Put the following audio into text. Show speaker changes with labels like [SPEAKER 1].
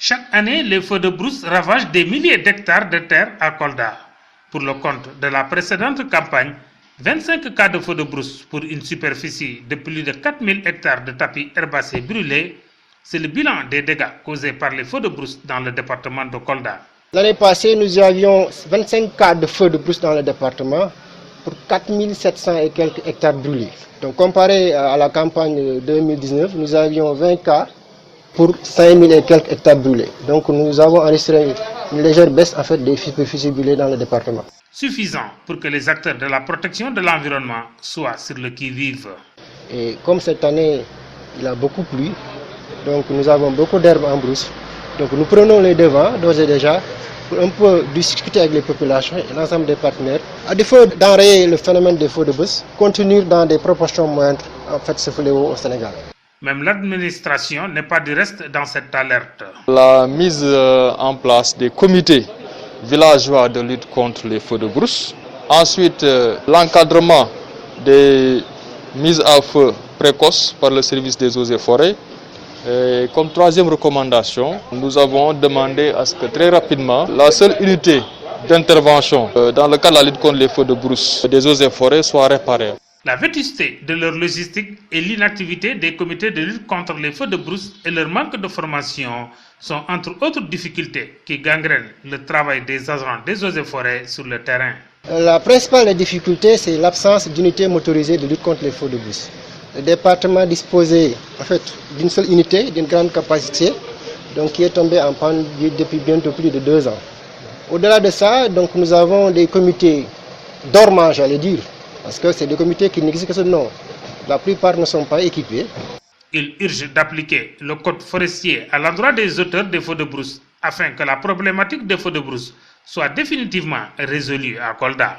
[SPEAKER 1] Chaque année, les feux de brousse ravagent des milliers d'hectares de terre à Kolda. Pour le compte de la précédente campagne, 25 cas de feux de brousse pour une superficie de plus de 4000 hectares de tapis herbacés brûlés. C'est le bilan des dégâts causés par les feux de brousse dans le département de Kolda.
[SPEAKER 2] L'année passée, nous avions 25 cas de feux de brousse dans le département pour 4700 et quelques hectares brûlés. Donc comparé à la campagne 2019, nous avions 20 cas pour 5000 et quelques hectares brûlés. Donc nous avons enregistré une légère baisse en fait des superficies brûlées dans le département.
[SPEAKER 1] Suffisant pour que les acteurs de la protection de l'environnement soient sur le qui-vive.
[SPEAKER 2] Et comme cette année, il a beaucoup plu, donc nous avons beaucoup d'herbes en brousse. Donc nous prenons les devants d'ores et déjà pour un peu discuter avec les populations et l'ensemble des partenaires. À défaut d'enrayer le phénomène des feux de brousse, continuer dans des proportions moindres en fait ce fléau au Sénégal.
[SPEAKER 1] Même l'administration n'est pas du reste dans cette alerte.
[SPEAKER 3] La mise en place des comités villageois de lutte contre les feux de brousse. Ensuite, l'encadrement des mises à feu précoces par le service des eaux et forêts. Et comme troisième recommandation, nous avons demandé à ce que très rapidement, la seule unité d'intervention dans le cadre de la lutte contre les feux de brousse des eaux et forêts soit réparée.
[SPEAKER 1] La vétusté de leur logistique et l'inactivité des comités de lutte contre les feux de brousse et leur manque de formation sont entre autres difficultés qui gangrènent le travail des agents des eaux et forêts sur le terrain.
[SPEAKER 2] La principale difficulté, c'est l'absence d'unités motorisées de lutte contre les feux de brousse. Le département disposait en fait d'une seule unité, d'une grande capacité, donc qui est tombée en panne depuis bientôt plus de 2 ans. Au-delà de ça, donc, nous avons des comités dormants, j'allais dire, parce que c'est des comités qui n'existent que ce nom. La plupart ne sont pas équipés.
[SPEAKER 1] Il urge d'appliquer le code forestier à l'endroit des auteurs des feux de brousse afin que la problématique des feux de brousse soit définitivement résolue à Kolda.